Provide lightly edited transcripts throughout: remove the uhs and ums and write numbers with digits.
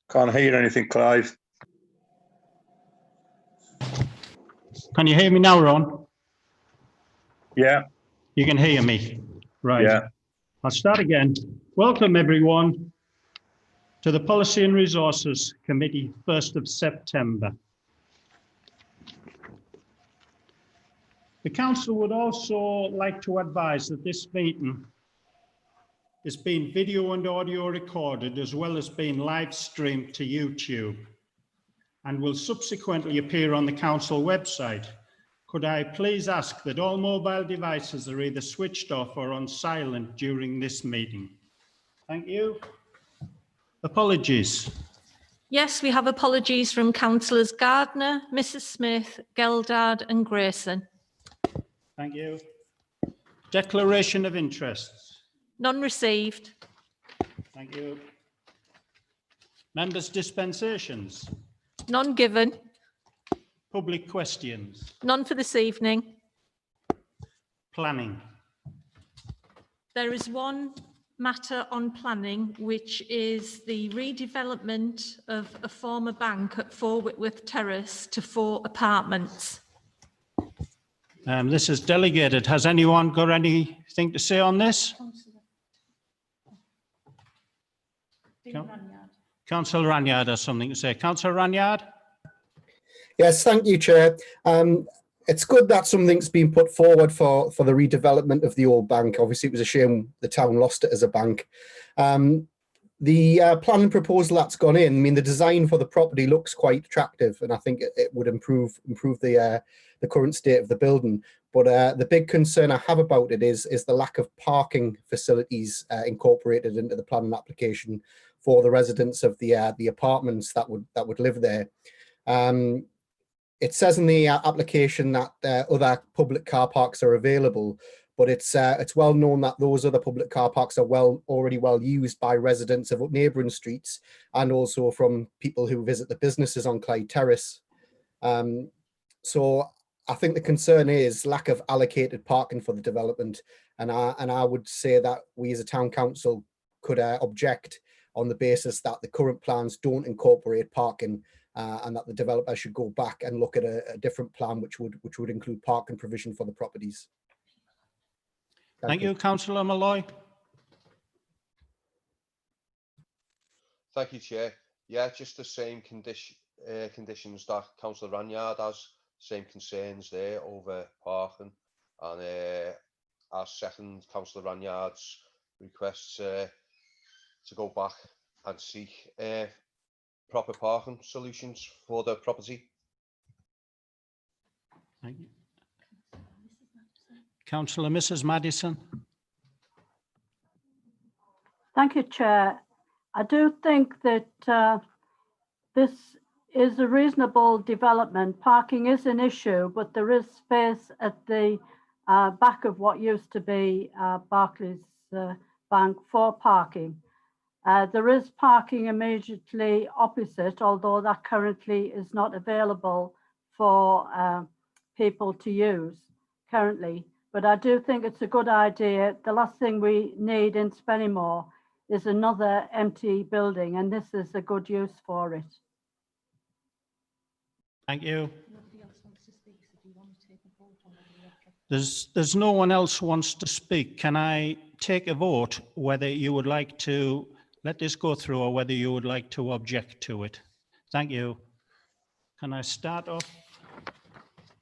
Can't hear anything, Clive. Can you hear me now, Ron? Yeah, You can hear me. Right. yeah. I'll start again. Welcome, everyone, to the Policy and Resources Committee, 1st of September. The Council would also like to advise that this meeting is being video and audio recorded, as well as being live streamed to YouTube, and will subsequently appear on the Council website. Could I please ask that all mobile devices are either switched off or on silent during this meeting? Thank you. Apologies. Yes, we have apologies from Councillors Gardner, Mrs Smith, Geldard and Grayson. Thank you. Declaration of interests. None received. Thank you. Members' dispensations. None given. Public questions. None for this evening. Planning. There is one matter on planning, which is the redevelopment of a former bank at 4 Whitworth Terrace to 4 apartments. This is delegated. Has anyone got anything to say on this? Councillor Ranyard has something to say. Councillor Ranyard? Yes, thank you, Chair. It's good that something's been put forward for the redevelopment of the old bank. Obviously, it was a shame the town lost it as a bank. The planning proposal that's gone in, I mean, the design for the property looks quite attractive, and I think it would improve the current state of the building. But the big concern I have about it is the lack of parking facilities incorporated into the planning application for the residents of the apartments that would live there. It says in the application that other public car parks are available, but it's well known that those other public car parks are already well used by residents of neighbouring streets and also from people who visit the businesses on Clyde Terrace. So I think the concern is lack of allocated parking for the development, and I would say that we as a town council could object on the basis that the current plans don't incorporate parking. And that the developer should go back and look at a different plan which would include parking provision for the properties. Thank you, Councillor Malloy. Thank you, Chair. Yeah, just the same conditions that Councillor Ranyard has, same concerns there over parking, and I second Councillor Ranyard's requests to go back and seek proper parking solutions for the property. Thank you. Councillor Mrs Madison. Thank you, Chair. I do think that this is a reasonable development. Parking is an issue, but there is space at the back of what used to be Barclays Bank for parking. There is parking immediately opposite, although that currently is not available for people to use currently. But I do think it's a good idea. The last thing we need in Spennymoor is another empty building, and this is a good use for it. Thank you. There's no one else who wants to speak. Can I take a vote whether you would like to let this go through or whether you would like to object to it? Thank you. Can I start off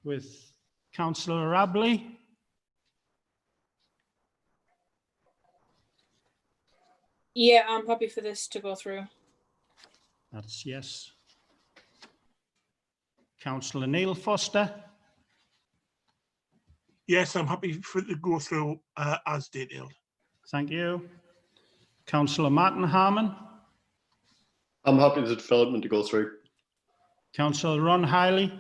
with Councillor Rabley? Yeah, I'm happy for this to go through. That's yes. Councillor Neil Foster? Yes, I'm happy for it to go through as detailed. Thank you. Councillor Martin Harmon? I'm happy for the development to go through. Councillor Ron Hiley?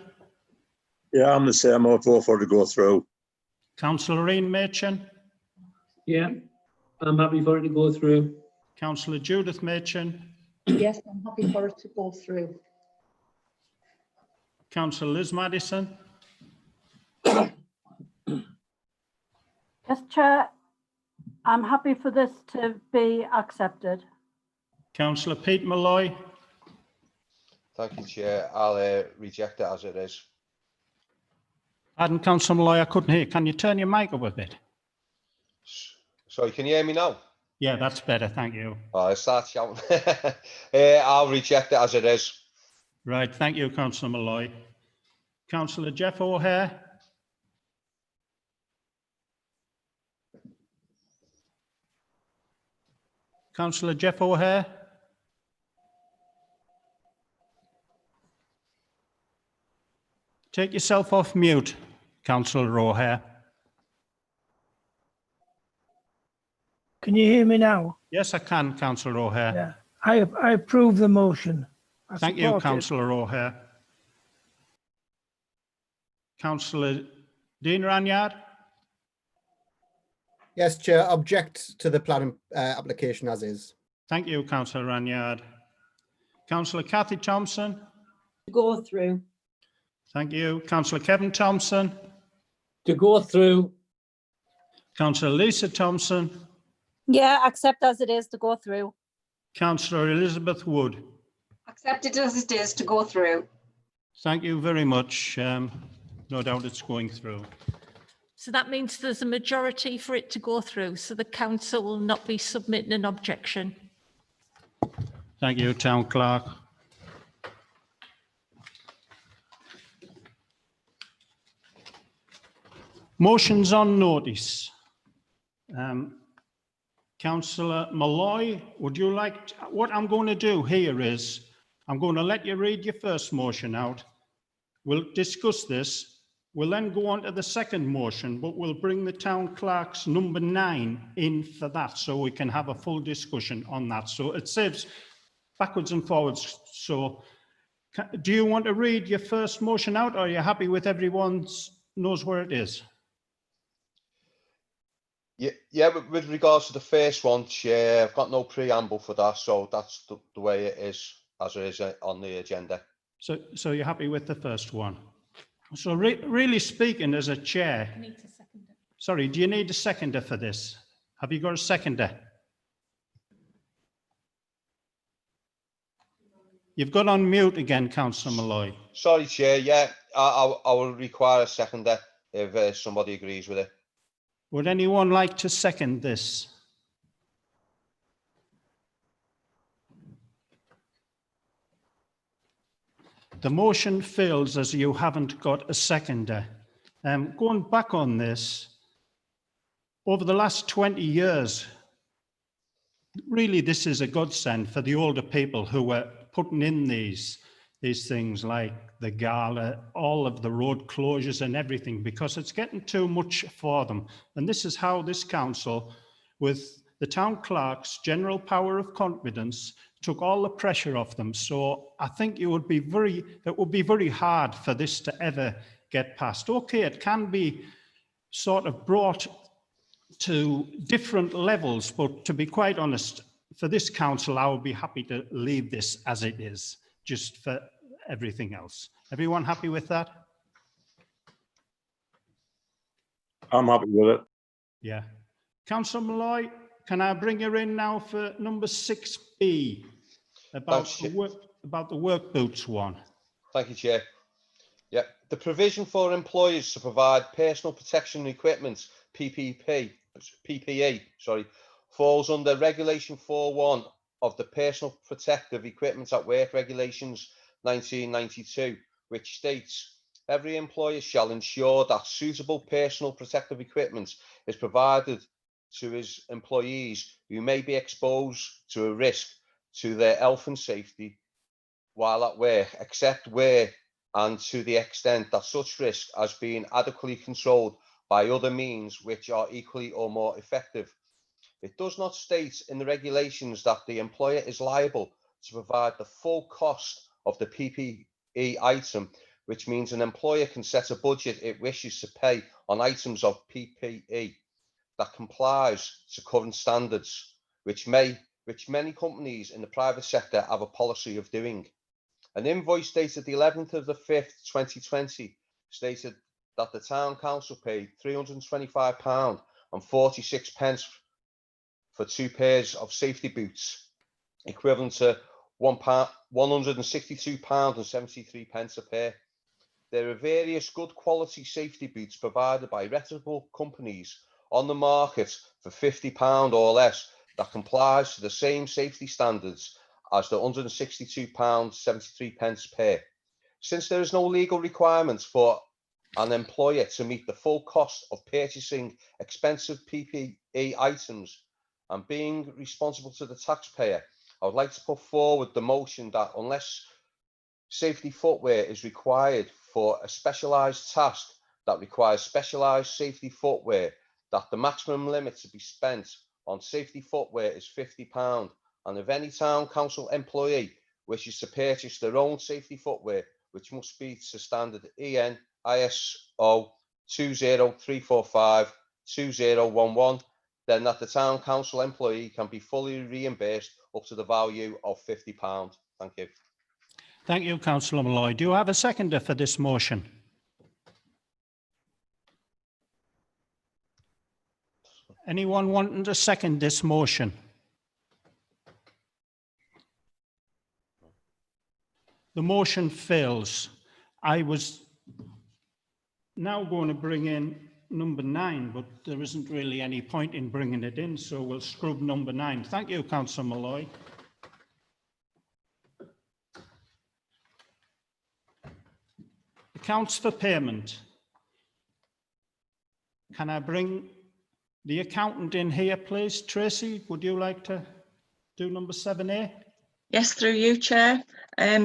Yeah, I'm the same. I'll vote for it to go through. Councillor Ian Machin? Yeah, I'm happy for it to go through. Councillor Judith Machin? Yes, I'm happy for it to go through. Councillor Liz Madison? Yes, Chair, I'm happy for this to be accepted. Councillor Pete Malloy? Thank you, Chair. I'll reject it as it is. Pardon, Councillor Malloy, I couldn't hear. Can you turn your mic up a bit? Sorry, can you hear me now? Yeah, that's better. Thank you. Oh, I start shouting. I'll reject it as it is. Right. Thank you, Councillor Malloy. Councillor Jeff O'Hare. Councillor Jeff O'Hare. Take yourself off mute, Councillor O'Hare. Can you hear me now? Yes, I can, Councillor O'Hare. Yeah. I approve the motion. I Thank you, support it. Councillor O'Hare. Councillor Dean Ranyard. Yes, Chair, object to the planning application as is. Thank you, Councillor Ranyard. Councillor Kathy Thompson. To go through. Thank you. Councillor Kevin Thompson. To go through. Councillor Lisa Thompson. Yeah, accept as it is to go through. Councillor Elizabeth Wood. Accept it as it is to go through. Thank you very much. No doubt it's going through. So that means there's a majority for it to go through, so the council will not be submitting an objection. Thank you, Town Clerk. Motions on notice. Councillor Malloy, would you like to, what I'm going to do here is I'm going to let you read your first motion out. We'll discuss this. We'll then go on to the second motion, but we'll bring the Town Clerk's number 9 in for that so we can have a full discussion on that. So it saves backwards and forwards. So do you want to read your first motion out, or are you happy with everyone's knows where it is? Yeah, with regards to the first one, Chair, I've got no preamble for that, so that's the way it is, as it is on the agenda. So you're happy with the first one? So really speaking, as a chair, sorry, do you need a seconder for this? Have you got a seconder? You've got on mute again, Councillor Malloy. Sorry, Chair. Yeah, I will require a seconder if somebody agrees with it. Would anyone like to second this? The motion fails as you haven't got a seconder. Going back on this, over the last 20 years, really this is a godsend for the older people who were putting in these things like the gala, all of the road closures and everything, because it's getting too much for them. And this is how this council, with the town clerk's general power of confidence, took all the pressure off them. So I think it would be very hard for this to ever get passed. Okay, it can be sort of brought to different levels, but to be quite honest, for this council, I would be happy to leave this as it is, just for everything else. Everyone happy with that? I'm happy with it. Yeah. Councillor Malloy, can I bring you in now for number 6B, about the work boots one? Thank you, Chair. Yeah, the provision for employers to provide personal protection equipment, PPE, falls under Regulation 4.1 of the Personal Protective Equipment at Work Regulations 1992, which states, every employer shall ensure that suitable personal protective equipment is provided to his employees who may be exposed to a risk to their health and safety while at work, except where and to the extent that such risk has been adequately controlled by other means which are equally or more effective. It does not state in the regulations that the employer is liable to provide the full cost of the PPE item, which means an employer can set a budget it wishes to pay on items of PPE that complies to current standards, which many companies in the private sector have a policy of doing. An invoice dated the 11th of the 5th, 2020 stated that the town council paid £325.46 for 2 pairs of safety boots, equivalent to £162.73 a pair. There are various good quality safety boots provided by reputable companies on the market for £50 or less that complies to the same safety standards as the £162.73 pair. Since there is no legal requirement for an employer to meet the full cost of purchasing expensive PPE items and being responsible to the taxpayer, I would like to put forward the motion that unless safety footwear is required for a specialised task that requires specialised safety footwear, that the maximum limit to be spent on safety footwear is £50, and if any town council employee wishes to purchase their own safety footwear, which must be to standard EN ISO 20345-2011, then that the town council employee can be fully reimbursed up to the value of £50. Thank you. Thank you, Councillor Malloy. Do you have a seconder for this motion? Anyone wanting to second this motion? The motion fails. I was now going to bring in number 9, but there isn't really any point in bringing it in, so we'll scrub number 9. Thank you, Councillor Malloy. Accounts for payment. Can I bring the accountant in here, please? Tracy, would you like to do number 7A? Yes, through you, Chair.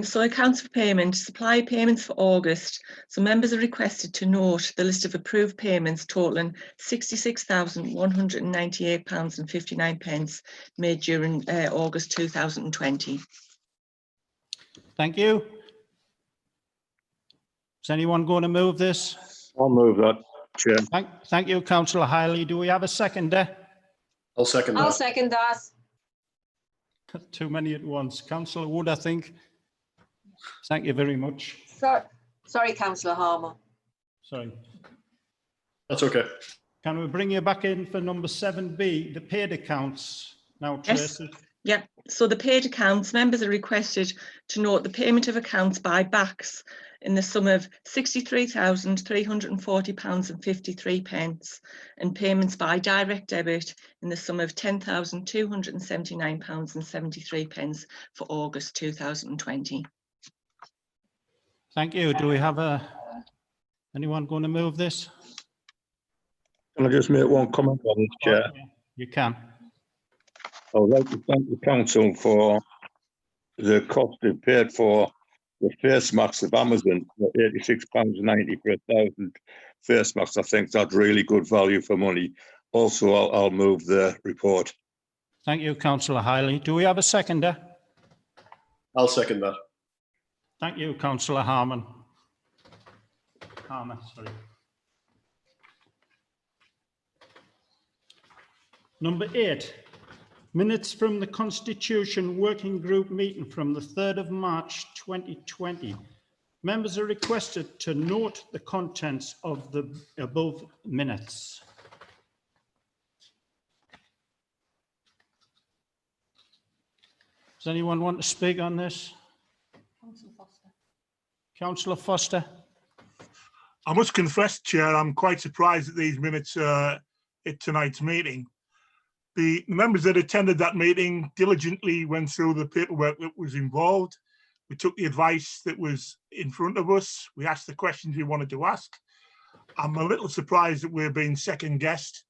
So accounts for payment, supply payments for August. So members are requested to note the list of approved payments totaling £66,198.59 made during August 2020. Thank you. Is anyone going to move this? I'll move that, Chair. Thank you, Councillor Hiley. Do we have a seconder? I'll second that. I'll second that. Too many at once. Councillor Wood, I think. Thank you very much. Sorry, Councillor Harmer. Sorry. That's okay. Can we bring you back in for number 7B, the paid accounts now, Tracy? Yes. Yeah, so the paid accounts, members are requested to note the payment of accounts by backs in the sum of £63,340.53 and payments by direct debit in the sum of £10,279.73 for August 2020. Thank you. Do we have anyone going to move this? Can I just make one comment on this, Chair? You can. I would like to thank the council for the cost they paid for the face masks of Amazon, £86.90 for 1,000 face masks. I think that's really good value for money. Also, I'll move the report. Thank you, Councillor Hiley. Do we have a seconder? I'll second that. Thank you, Councillor Harman. Sorry. Number 8. Minutes from the Constitution Working Group meeting from the 3rd of March 2020. Members are requested to note the contents of the above minutes. Does anyone want to speak on this? Councillor Foster. Councillor Foster. I must confess, Chair, I'm quite surprised at these minutes at tonight's meeting. The members that attended that meeting diligently went through the paperwork that was involved. We took the advice that was in front of us. We asked the questions we wanted to ask. I'm a little surprised that we're being second guessed.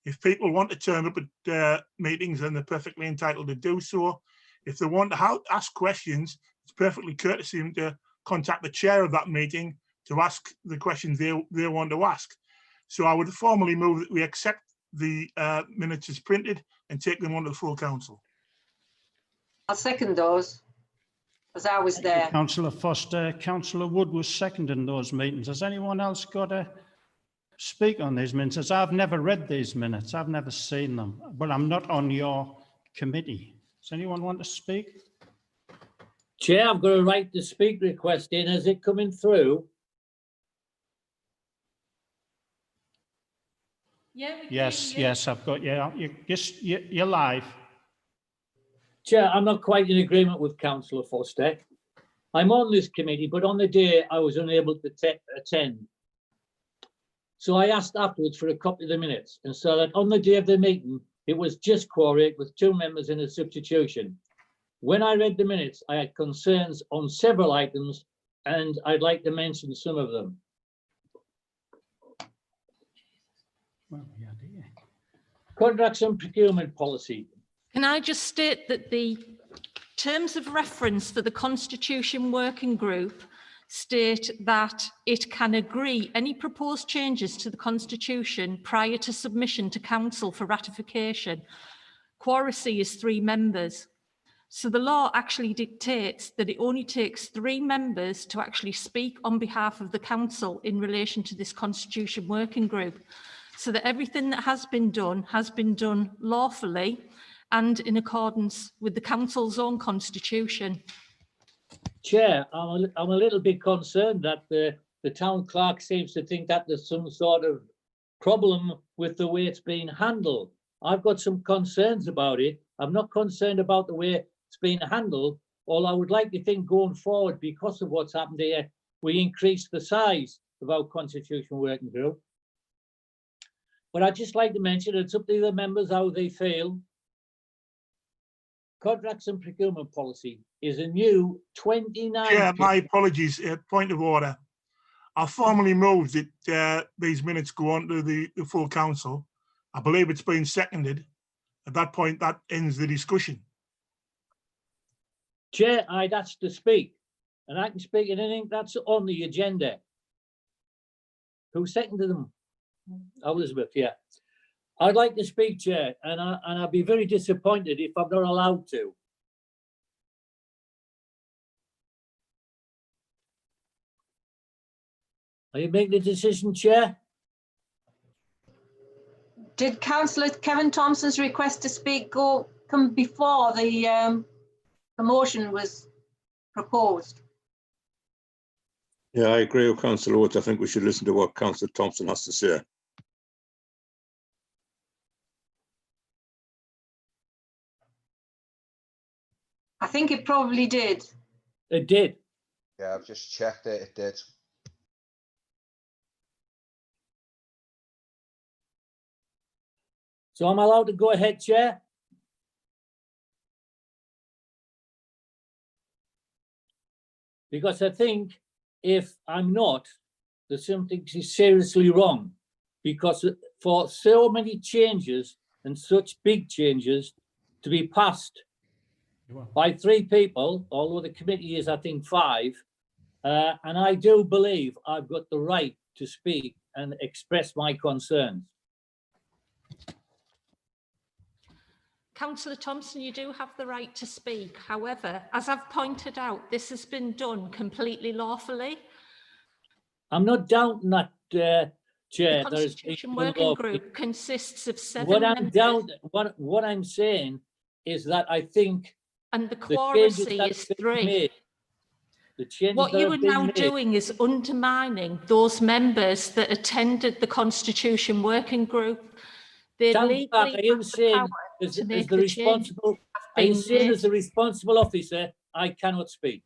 If people want to turn up at meetings, then they're perfectly entitled to do so. If they want to ask questions, it's perfectly courtesy of them to contact the chair of that meeting to ask the questions they want to ask. So I would formally move that we accept the minutes as printed and take them on to the full council. I'll second those, as I was there. Councillor Foster. Councillor Wood was seconding those meetings. Has anyone else got to speak on these minutes? As I've never read these minutes, I've never seen them, but I'm not on your committee. Does anyone want to speak? Chair, I've got a right to speak request in. Is it coming through? Yeah, Yes, I've got you. You're live. Chair, I'm not quite in agreement with Councillor Foster. I'm on this committee, but on the day I was unable to attend. So I asked afterwards for a copy of the minutes, and so that on the day of the meeting, it was just quorate with 2 members in a substitution. When I read the minutes, I had concerns on several items, and I'd like to mention some of them. Well, yeah, dear. Contracts and procurement policy. Can I just state that the terms of reference for the Constitution Working Group state that it can agree any proposed changes to the Constitution prior to submission to Council for ratification. Quoracy is 3 members. So the law actually dictates that it only takes 3 members to actually speak on behalf of the Council in relation to this Constitution Working Group. So that everything that has been done lawfully and in accordance with the Council's own constitution. Chair, I'm a little bit concerned that the town clerk seems to think that there's some sort of problem with the way it's being handled. I've got some concerns about it. I'm not concerned about the way it's being handled. All I would like to think going forward, because of what's happened here, we increase the size of our Constitution Working Group. But I'd just like to mention it's up to the members how they feel. Contracts and procurement policy is a new 29. Chair, my apologies. Point of order. I formally moved that these minutes go on to the full council. I believe it's been seconded. At that point, that ends the discussion. Chair, I'd asked to speak, and I can speak in anything that's on the agenda. Who seconded them? Elizabeth, yeah. I'd like to speak, Chair, and I'd be very disappointed if I'm not allowed to. Are you making the decision, Chair? Did Councillor Kevin Thompson's request to speak come before the motion was proposed? Yeah, I agree with Councillor Oates. I think we should listen to what Councillor Thompson has to say. I think it probably did. It did. Yeah, I've just checked it. It did. So I'm allowed to go ahead, Chair? Because I think if I'm not, there's something seriously wrong. Because for so many changes and such big changes to be passed by 3 people, although the committee is, I think, 5, and I do believe I've got the right to speak and express my concerns. Councillor Thompson, you do have the right to speak. However, as I've pointed out, this has been done completely lawfully. I'm not doubting that, Chair. The Constitution Working Group consists of 7 what I'm members. down, what I'm saying is that I think and the quoracy is 3. What you are now doing is undermining those members that attended the Constitution Working Group. They legally are you saying as the responsible? Are you saying as a responsible officer, I cannot speak?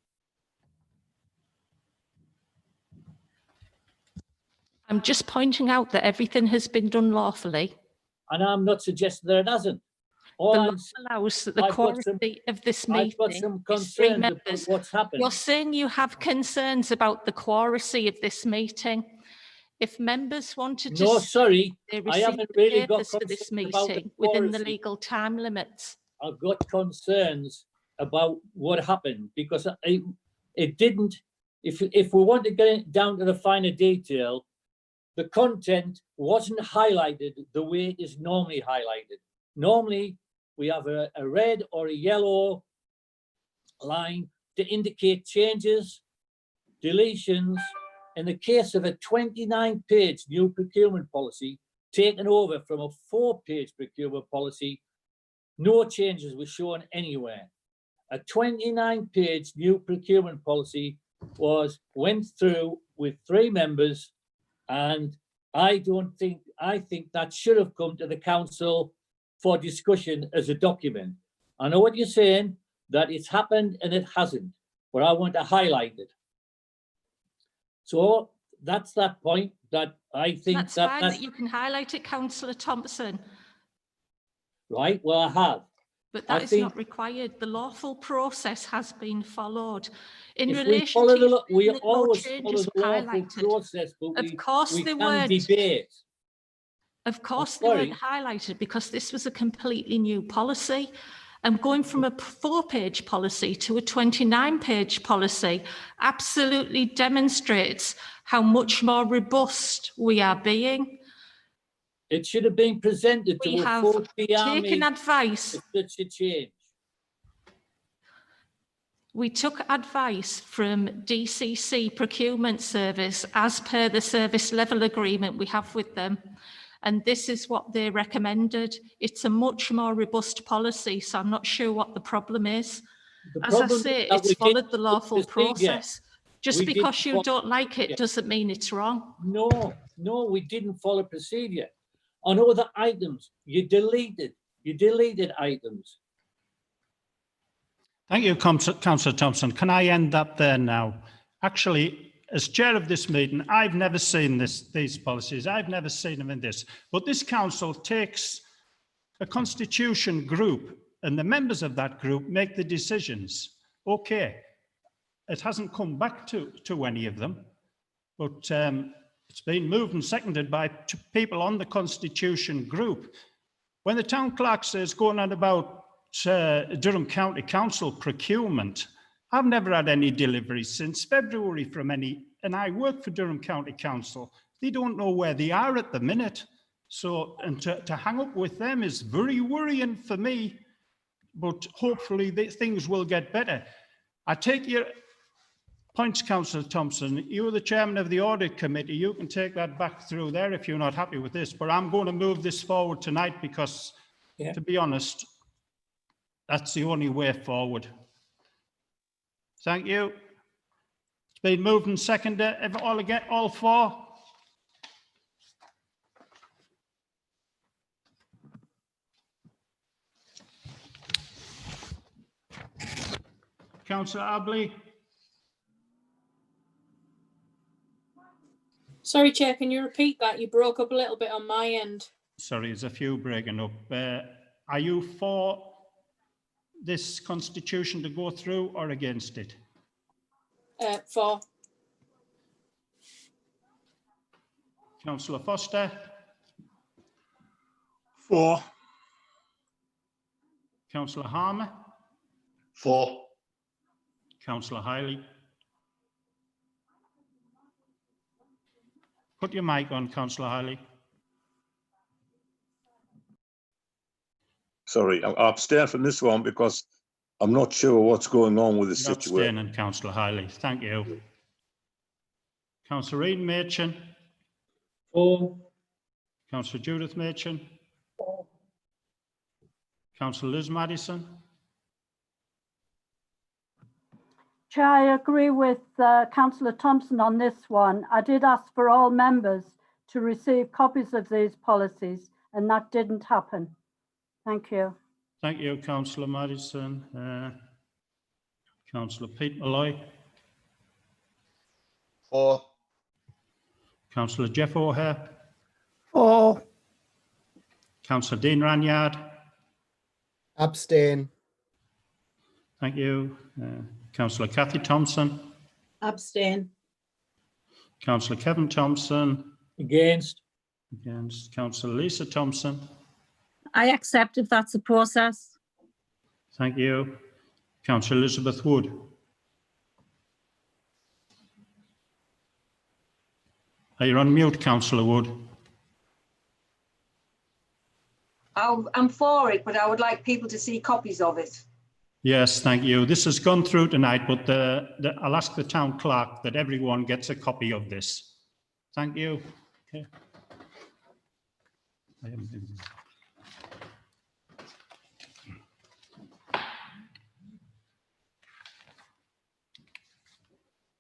I'm just pointing out that everything has been done lawfully. And I'm not suggesting that it hasn't. The law allows that the quoracy of this meeting is 3 members. What's happened? You're saying you have concerns about the quoracy of this meeting. If members wanted to, no, sorry, they I haven't really got for this meeting within the legal time limits. I've got concerns about what happened because it didn't. If we want to get down to the finer detail, the content wasn't highlighted the way it is normally highlighted. Normally, we have a red or a yellow line to indicate changes, deletions. In the case of a 29-page new procurement policy taken over from a 4-page procurement policy, no changes were shown anywhere. A 29-page new procurement policy went through with 3 members, and I think that should have come to the council for discussion as a document. I know what you're saying, that it's happened and it hasn't, but I want to highlight it. So that's that point that I think That's that fine that's that you can highlight it, councillor Thompson, right. Well, I have. but I that is think- not required. The lawful process has been followed. In If we relation follow to the, your we statement, no always follow changes the were lawful highlighted. process, but Of course we they can weren't. debate. Of course they weren't highlighted because this was a completely new policy. And going from a 4-page policy to a 29-page policy absolutely demonstrates how much more robust we are being. It should have been presented to We a have full army taken advice. for such a change. We took advice from DCC Procurement Service as per the service level agreement we have with them. And this is what they recommended. It's a much more robust policy, so I'm not sure what the problem is. The As I problem say, is that it's we followed didn't the follow lawful procedure. process. Just We because didn't you follow don't like it procedure. doesn't mean it's wrong. No, we didn't follow procedure. On other items, you deleted items. Thank you, Councillor Thompson. Can I end that there now? Actually, as chair of this meeting, I've never seen these policies. I've never seen them in this. But this council takes a constitution group and the members of that group make the decisions. Okay, it hasn't come back to any of them, but it's been moved and seconded by people on the constitution group. When the town clerk says going on about Durham County Council procurement, I've never had any deliveries since February from any, and I work for Durham County Council. They don't know where they are at the minute. So, and to hang up with them is very worrying for me, but hopefully things will get better. I take your points, Councillor Thompson. You're the chairman of the audit committee. You can take that back through there if you're not happy with this, but I'm going to move this forward tonight because, to be honest, that's the only way forward. Thank you. It's been moved and seconded. All four? Councillor Abley? Sorry, Chair, can you repeat that? You broke up a little bit on my end. Sorry, there's a few breaking up. Are you for this constitution to go through or against it? For. Councillor Foster? For. Councillor Harmer? For. Councillor Hiley? Put your mic on, Councillor Hiley. Sorry, I abstain from this one because I'm not sure what's going on with the You're situation. abstaining, Councillor Hiley. Thank you. Councillor Ian Machin? For. Councillor Judith Machin? For. Councillor Liz Madison? Chair, I agree with Councillor Thompson on this one. I did ask for all members to receive copies of these policies, and that didn't happen. Thank you. Thank you, Councillor Madison. Councillor Pete Malloy. For. Councillor Jeff O'Hare. For. Councillor Dean Ranyard. Abstain. Thank you. Councillor Kathy Thompson. Abstain. Councillor Kevin Thompson. Against. Against. Councillor Lisa Thompson. I accept if that's the process. Thank you. Councillor Elizabeth Wood. Are you on mute, Councillor Wood? I'm for it, but I would like people to see copies of it. Yes, thank you. This has gone through tonight, but I'll ask the town clerk that everyone gets a copy of this. Thank you. Okay.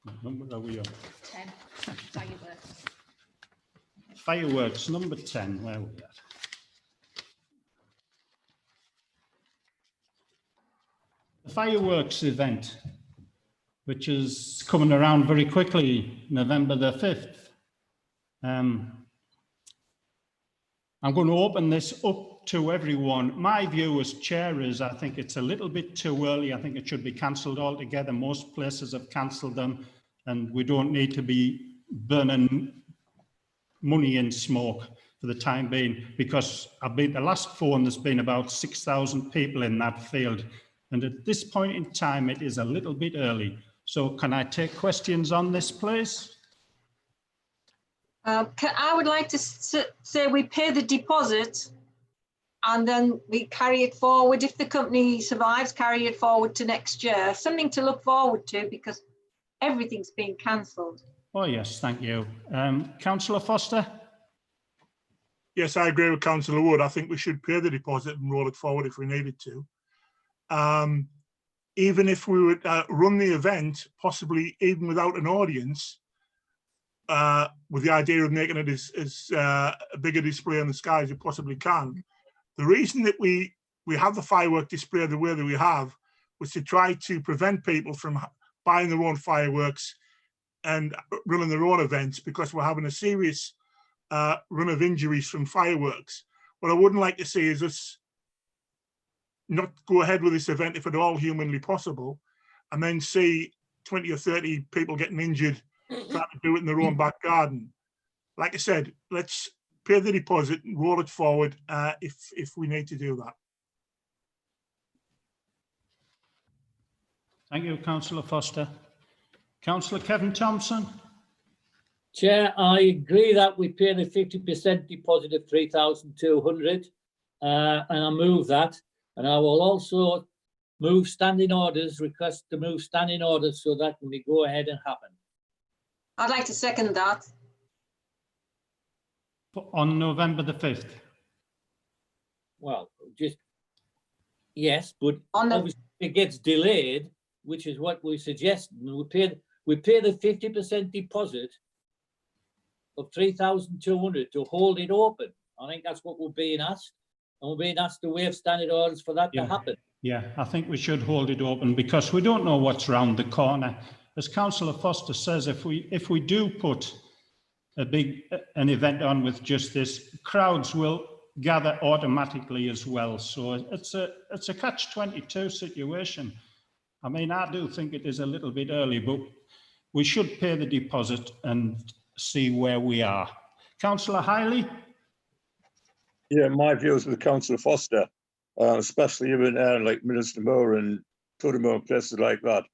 What number are we on? 10, fireworks. Fireworks, number 10, where are we at? fireworks event, which is coming around very quickly, November the 5th. I'm going to open this up to everyone. My view as chair is I think it's a little bit too early. I think it should be cancelled altogether. Most places have cancelled them, and we don't need to be burning money in smoke for the time being, because I've been the last four and there's been about 6,000 people in that field. And at this point in time, it is a little bit early. So can I take questions on this, please? I would like to say we pay the deposit and then we carry it forward. If the company survives, carry it forward to next year. Something to look forward to, because everything's been cancelled. Oh, yes, thank you. Councillor Foster? Yes, I agree with Councillor Wood. I think we should pay the deposit and roll it forward if we needed to. Even if we would run the event, possibly even without an audience, with the idea of making it as a bigger display on the sky as you possibly can. The reason that we have the firework display the way that we have was to try to prevent people from buying their own fireworks and running their own events, because we're having a serious run of injuries from fireworks. What I wouldn't like to see is us not go ahead with this event if at all humanly possible, and then see 20 or 30 people getting injured trying to do it in their own back garden. Like I said, let's pay the deposit and roll it forward if we need to do that. Thank you, Councillor Foster. Councillor Kevin Thompson? Chair, I agree that we pay the 50% deposit of 3,200, and I move that. And I will also move standing orders, request to move standing orders so that can go ahead and happen. I'd like to second that. On November the 5th? Well, just, yes, but obviously it gets delayed, which is what we suggest. We pay the 50% deposit of 3,200 to hold it open. I think that's what we're being asked. And we're being asked to waive standing orders for that to happen. Yeah, I think we should hold it open because we don't know what's round the corner. As Councillor Foster says, if we do put an event on with just this, crowds will gather automatically as well. So it's a catch-22 situation. I mean, I do think it is a little bit early, but we should pay the deposit and see where we are. Councillor Hiley? Yeah, my views with Councillor Foster, especially even like Minister Moore and Tudor and places like that.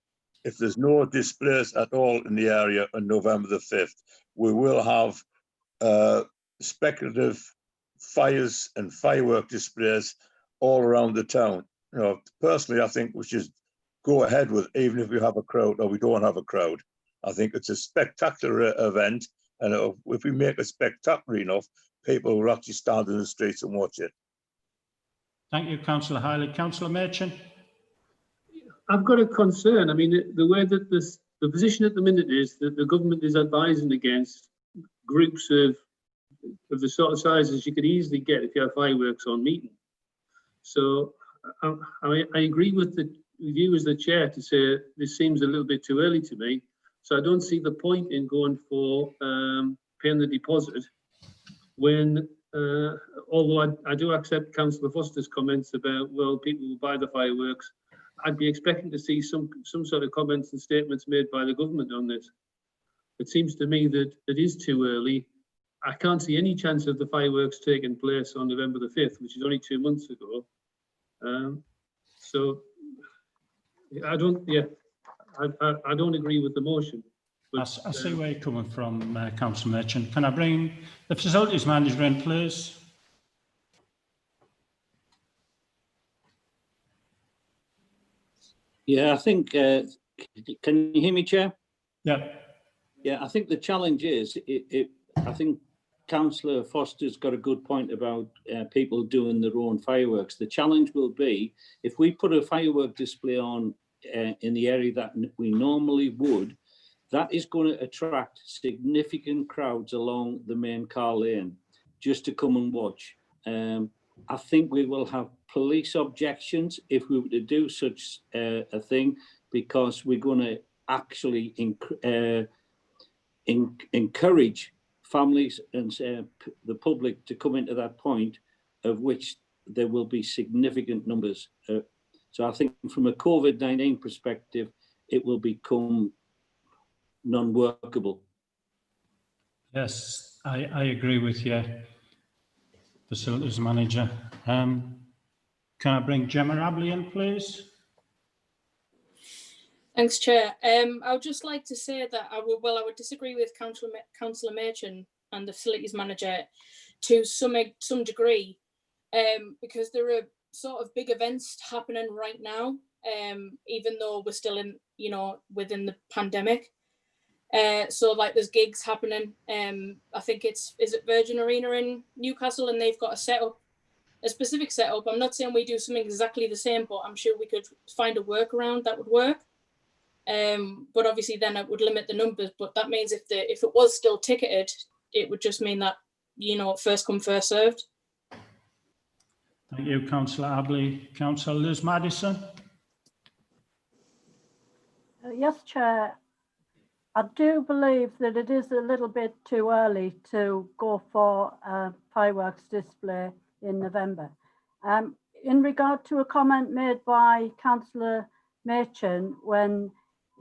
If there's no displays at all in the area on November the 5th, we will have speculative fires and firework displays all around the town. You know, personally, I think we should go ahead with, even if we have a crowd or we don't have a crowd. I think it's a spectacular event, and if we make it spectacular enough, people will actually stand in the streets and watch it. Thank you, Councillor Hiley. Councillor Merchant? I've got a concern. I mean, the way that the position at the minute is that the government is advising against groups of the sort of sizes you could easily get if you have fireworks on meeting. So I agree with you as the chair to say this seems a little bit too early to me. So I don't see the point in going for paying the deposit when, although I do accept Councillor Foster's comments about, well, people will buy the fireworks. I'd be expecting to see some sort of comments and statements made by the government on this. It seems to me that it is too early. I can't see any chance of the fireworks taking place on November the 5th, which is only 2 months ago. So I don't agree with the motion. But, I see where you're coming from, Councillor Merchant. Can I bring the facilities manager in, please? Yeah, I think, can you hear me, Chair? Yeah. Yeah, I think the challenge is, I think Councillor Foster's got a good point about people doing their own fireworks. The challenge will be, if we put a firework display on in the area that we normally would, that is going to attract significant crowds along the main car lane just to come and watch. I think we will have police objections if we were to do such a thing, because we're going to actually encourage families and the public to come into that point, of which there will be significant numbers. So I think from a COVID-19 perspective, it will become non-workable. Yes, I agree with you, Facilities Manager. Can I bring Gemma Abley in, please? Thanks, Chair. I would just like to say that I would disagree with Councillor Merchant and the Facilities Manager to some degree, because there are sort of big events happening right now, even though we're still in, within the pandemic. So like there's gigs happening. I think is it Virgin Arena in Newcastle, and they've got a specific setup. I'm not saying we do something exactly the same, but I'm sure we could find a workaround that would work. But obviously then it would limit the numbers. But that means if it was still ticketed, it would just mean that, first come, first served. Thank you, Councillor Abley. Councillor Liz Madison. Yes, Chair. I do believe that it is a little bit too early to go for a fireworks display in November. In regard to a comment made by Councillor Merchant when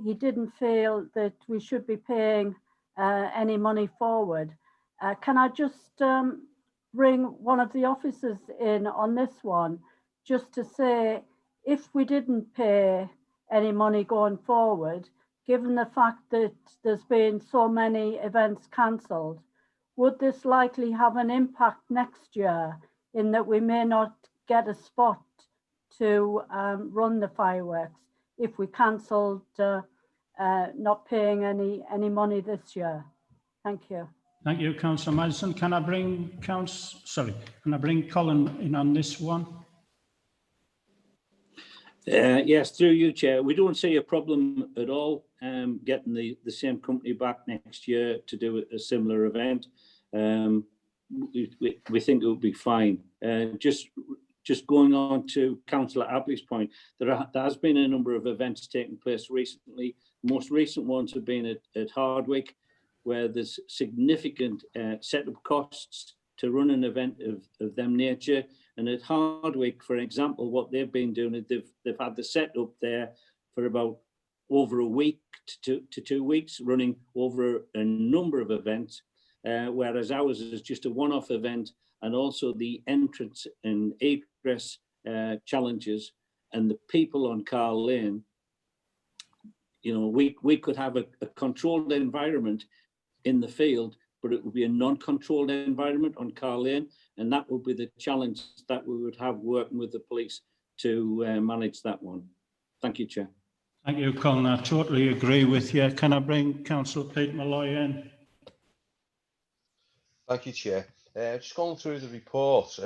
he didn't feel that we should be paying any money forward, can I just bring one of the officers in on this one, just to say, if we didn't pay any money going forward, given the fact that there's been so many events cancelled, would this likely have an impact next year in that we may not get a spot to run the fireworks if we cancelled not paying any money this year? Thank you. Thank you, Councillor Madison. Can I bring Colin in on this one? Yes, through you, Chair. We don't see a problem at all getting the same company back next year to do a similar event. We think it will be fine. Just going on to Councillor Abley's point, there has been a number of events taking place recently. The most recent ones have been at Hardwick, where there's significant setup costs to run an event of them nature. And at Hardwick, for example, what they've been doing is they've had the setup there for about over a week to 2 weeks, running over a number of events, whereas ours is just a one-off event, and also the entrance and egress challenges and the people on Carl Lane. We could have a controlled environment in the field, but it would be a non-controlled environment on Carl Lane, and that would be the challenge that we would have working with the police to manage that one. Thank you, Chair. Thank you, Colin. I totally agree with you. Can I bring Councillor Pete Malloy in? Thank you, Chair. Just going through the report,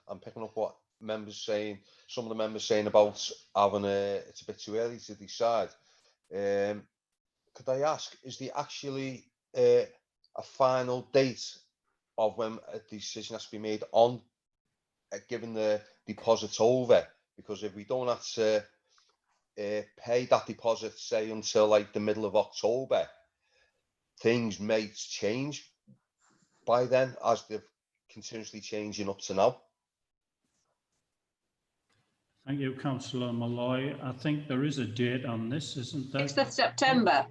I'm picking up what members saying. Some of the members saying about having it's a bit too early to decide. Could I ask, is there actually a final date of when a decision has to be made on giving the deposits over? Because if we don't have to pay that deposit, say until like the middle of October, things may change by then, as they're continuously changing up to now. Thank you, Councillor Malloy. I think there is a date on this, isn't there? 6th of September.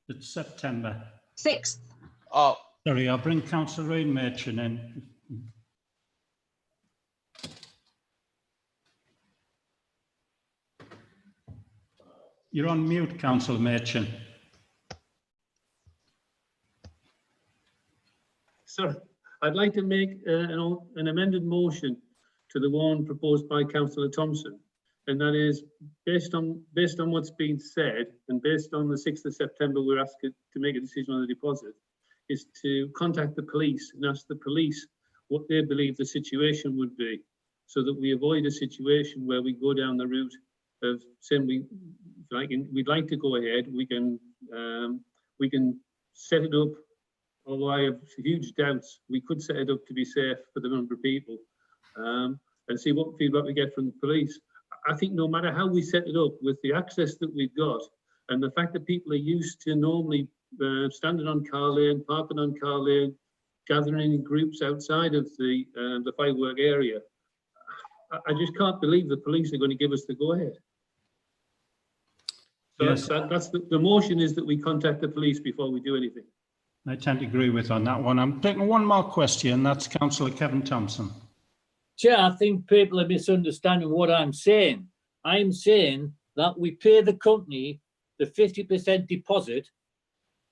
It's September. 6th. Oh, sorry, I'll bring Councillor Ian Merchant in. You're on mute, Councillor Merchant. Sorry, I'd like to make an amended motion to the one proposed by Councillor Thompson, and that is based on what's been said, and based on the 6th of September, we're asked to make a decision on the deposit, is to contact the police and ask the police what they believe the situation would be, so that we avoid a situation where we go down the route of saying we'd like to go ahead. We can set it up, although I have huge doubts we could set it up to be safe for the number of people. and see what feedback we get from the police. I think no matter how we set it up, with the access that we've got, and the fact that people are used to normally standing on Car Lane, parking on Car Lane, gathering in groups outside of the firework area, I just can't believe the police are going to give us the go-ahead. So Yes. that's the motion is that we contact the police before we do anything. I tend to agree with on that one. I'm taking one more question. That's Councillor Kevin Thompson. Chair, I think people are misunderstanding what I'm saying. I'm saying that we pay the company the 50% deposit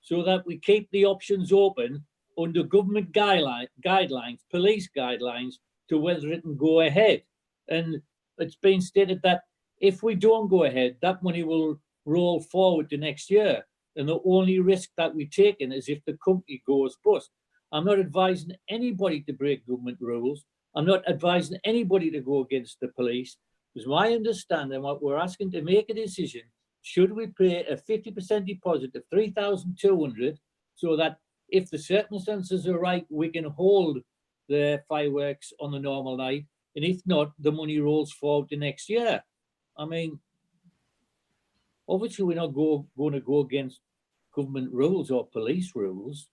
so that we keep the options open under government guidelines, police guidelines, to whether it can go ahead. And it's been stated that if we don't go ahead, that money will roll forward to next year. And the only risk that we're taking is if the company goes bust. I'm not advising anybody to break government rules. I'm not advising anybody to go against the police. It's my understanding what we're asking to make a decision. Should we pay a 50% deposit of 3,200 so that if the circumstances are right, we can hold the fireworks on the normal night, and if not, the money rolls forward to next year. I mean, obviously we're not going to go against government rules or police rules.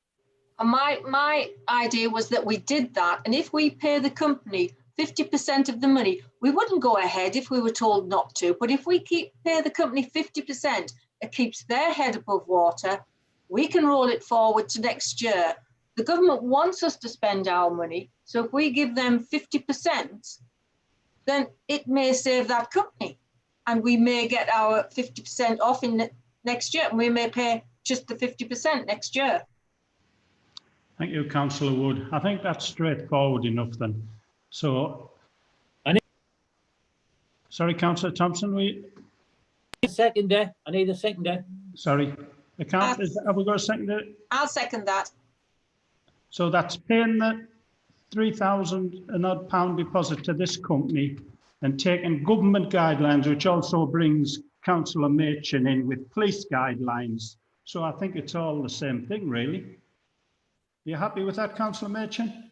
And my idea was that we did that, and if we pay the company 50% of the money, we wouldn't go ahead if we were told not to. But if we pay the company 50%, it keeps their head above water. We can roll it forward to next year. The government wants us to spend our money, so if we give them 50%, then it may save that company, and we may get our 50% off in next year, and we may pay just the 50% next year. Thank you, Councillor Wood. I think that's straightforward enough then. So, sorry, Councillor Thompson, I need a seconder. Sorry, have we got a seconder? I'll second that. So that's paying the £3,000 and odd pound deposit to this company and taking government guidelines, which also brings Councillor Machin in with police guidelines. So I think it's all the same thing, really. Are you happy with that, Councillor Machin?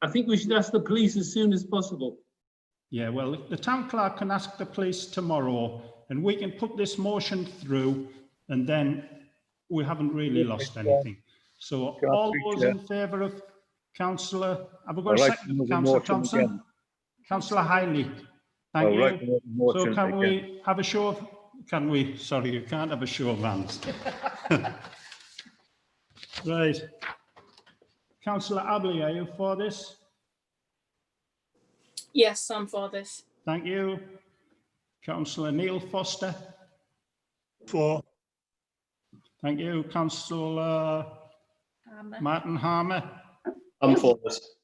I think we should ask the police as soon as possible. Yeah, well, the town clerk can ask the police tomorrow and we can put this motion through and then we haven't really lost anything. So all those in favour of Councillor, have we got a second, Councillor Thompson? Councillor Hiley, thank you. So can we have a show of, sorry, you can't have a show of hands. Right. Councillor Abley, are you for this? Yes, I'm for this. Thank you. Councillor Neil Foster. For. Thank you. Councillor Martin Harmer. I'm for this.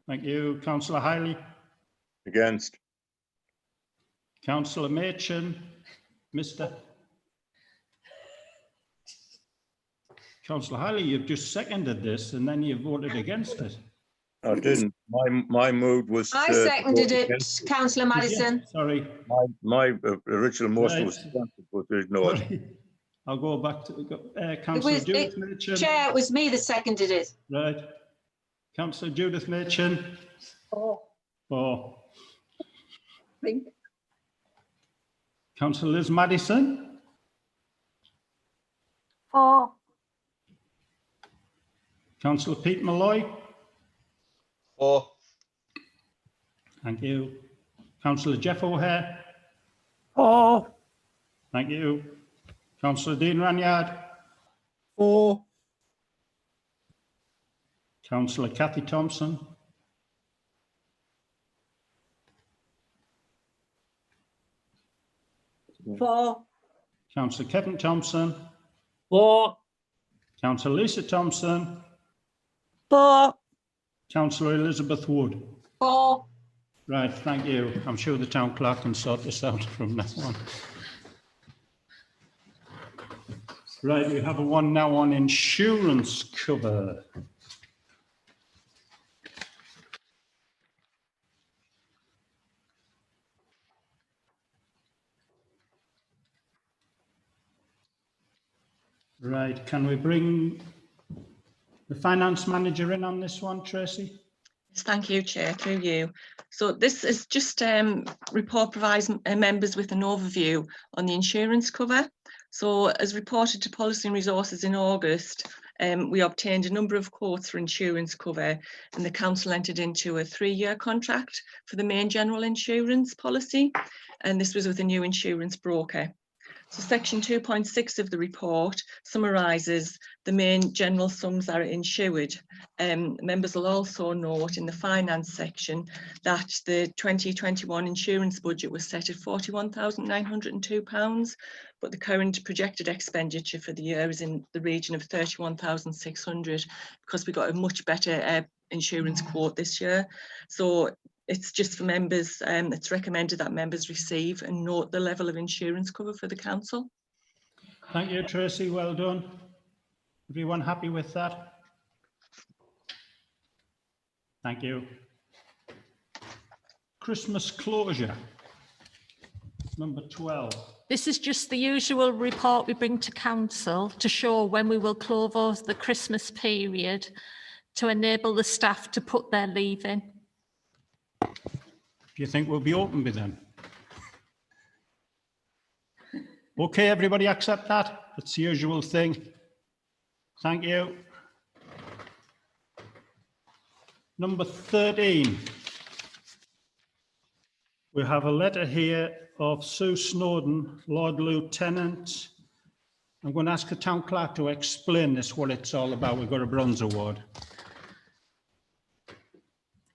Thank you. Councillor Hiley. Against. Councillor Machin. Mr. Councillor Hiley, you've just seconded this and then you voted against it. I didn't. My mood was. I seconded it, Councillor Madison. Sorry. My original motion was ignored. Sorry. I'll go back to Councillor Judith Machin. Chair, it was me that seconded it. Right. Councillor Judith Machin. For. Councillor Liz Madison. For. Councillor Pete Malloy. For. Thank you. Councillor Jeff O'Hare. For. Thank you. Councillor Dean Ranyard. For. Councillor Kathy Thompson. For. Councillor Kevin Thompson. For. Councillor Lisa Thompson. For. Councillor Elizabeth Wood. For. Right, thank you. I'm sure the town clerk can sort this out from now on. Right, we have a one now on insurance cover. Right, can we bring the finance manager in on this one, Tracy? Thank you, Chair, through you. So this is just report provides members with an overview on the insurance cover. So as reported to Policy and Resources in August, we obtained a number of quotes for insurance cover, and the council entered into a 3-year contract for the main general insurance policy, and this was with a new insurance broker. So section 2.6 of the report summarises the main general sums that are insured. Members will also note in the finance section that the 2021 insurance budget was set at £41,902, but the current projected expenditure for the year is in the region of 31,600 because we got a much better insurance quote this year. So it's just for members, it's recommended that members receive and note the level of insurance cover for the council. Thank you, Tracy, well done. Everyone happy with that? Thank you. Christmas closure, number 12. This is just the usual report we bring to council to show when we will close the Christmas period to enable the staff to put their leave in. Do you think we'll be open by then? Okay, everybody accept that? It's the usual thing. Thank you. Number 13. We have a letter here of Sue Snowden, Lord Lieutenant. I'm going to ask the town clerk to explain this, what it's all about. We've got a bronze award.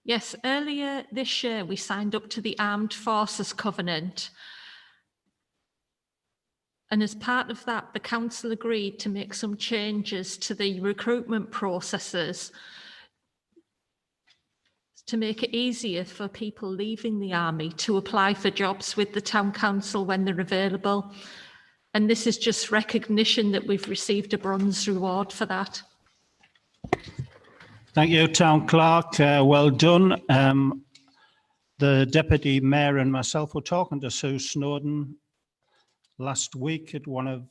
Yes, earlier this year we signed up to the Armed Forces Covenant. And as part of that, the council agreed to make some changes to the recruitment processes to make it easier for people leaving the army to apply for jobs with the town council when they're available. And this is just recognition that we've received a bronze reward for that. Thank you, Town Clerk. Well done. The Deputy Mayor and myself were talking to Sue Snowden last week at one of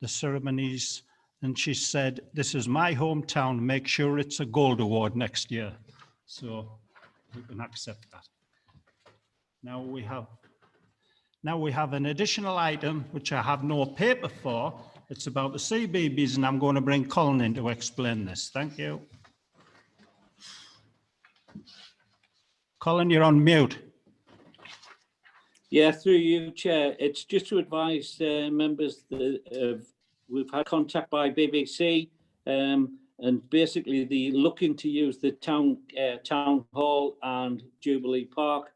the ceremonies, and she said, "This is my hometown. Make sure it's a gold award next year." So we can accept that. Now we have an additional item which I have no paper for. It's about the CBBS, and I'm going to bring Colin in to explain this. Thank you. Colin, you're on mute. Yeah, through you, Chair. It's just to advise members that we've had contact by BBC, and basically they're looking to use the town hall and Jubilee Park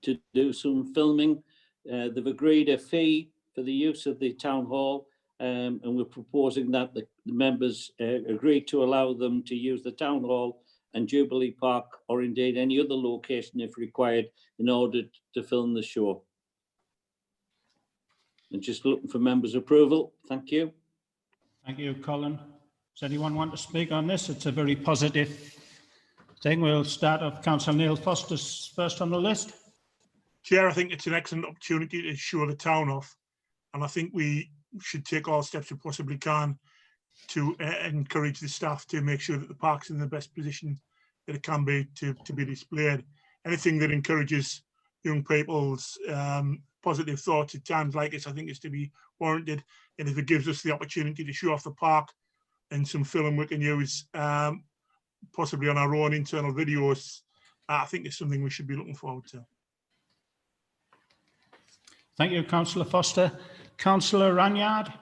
to do some filming. They've agreed a fee for the use of the town hall, and we're proposing that the members agree to allow them to use the town hall and Jubilee Park, or indeed any other location if required, in order to film the show. And just looking for members' approval. Thank you. Thank you, Colin. Does anyone want to speak on this? It's a very positive thing. We'll start off. Councillor Neil Foster's first on the list. Chair, I think it's an excellent opportunity to show the town off, and I think we should take all steps we possibly can to encourage the staff to make sure that the park's in the best position that it can be to be displayed. Anything that encourages young people's positive thoughts at times like this, I think, is to be warranted. And if it gives us the opportunity to show off the park and some film we can use, possibly on our own internal videos, I think it's something we should be looking forward to. Thank you, Councillor Foster. Councillor Ranyard.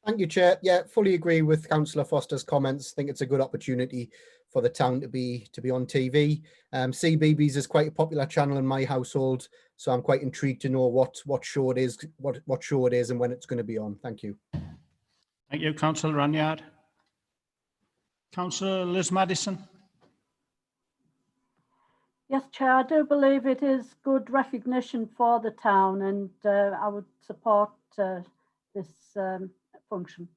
Thank you, Chair. Yeah, fully agree with Councillor Foster's comments. I think it's a good opportunity for the town to be on TV. CBBS is quite a popular channel in my household, so I'm quite intrigued to know what show it is, what show it is, and when it's going to be on. Thank you. Thank you, Councillor Ranyard. Councillor Liz Madison. Yes, Chair, I do believe it is good recognition for the town, and I would support this function.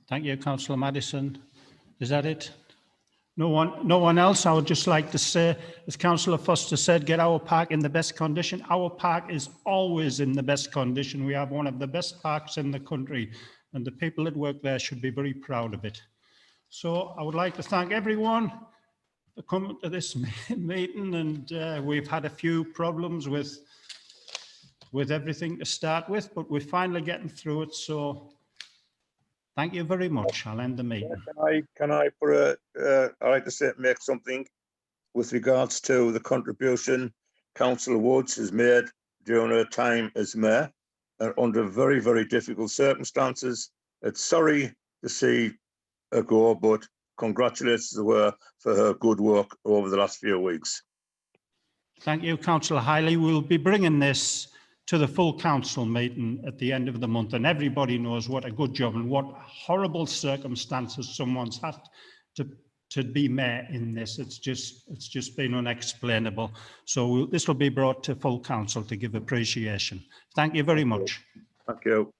Thank you, Councillor Madison. Is that it? No one else? I would just like to say, as Councillor Foster said, get our park in the best condition. Our park is always in the best condition. We have one of the best parks in the country. and the people that work there should be very proud of it. So I would like to thank everyone for coming to this meeting, and we've had a few problems with everything to start with, but we're finally getting through it. So thank you very much. I'll end the meeting. I'd like to make something with regards to the contribution Councillor Woods has made during her time as mayor, and under very, very difficult circumstances. It's sorry to see her go, but congratulations to her for her good work over the last few weeks. Thank you, Councillor Hiley. We'll be bringing this to the full council meeting at the end of the month, and everybody knows what a good job and what horrible circumstances someone's had to be mayor in this. It's just been unexplainable. So this will be brought to full council to give appreciation. Thank you very much. Thank you.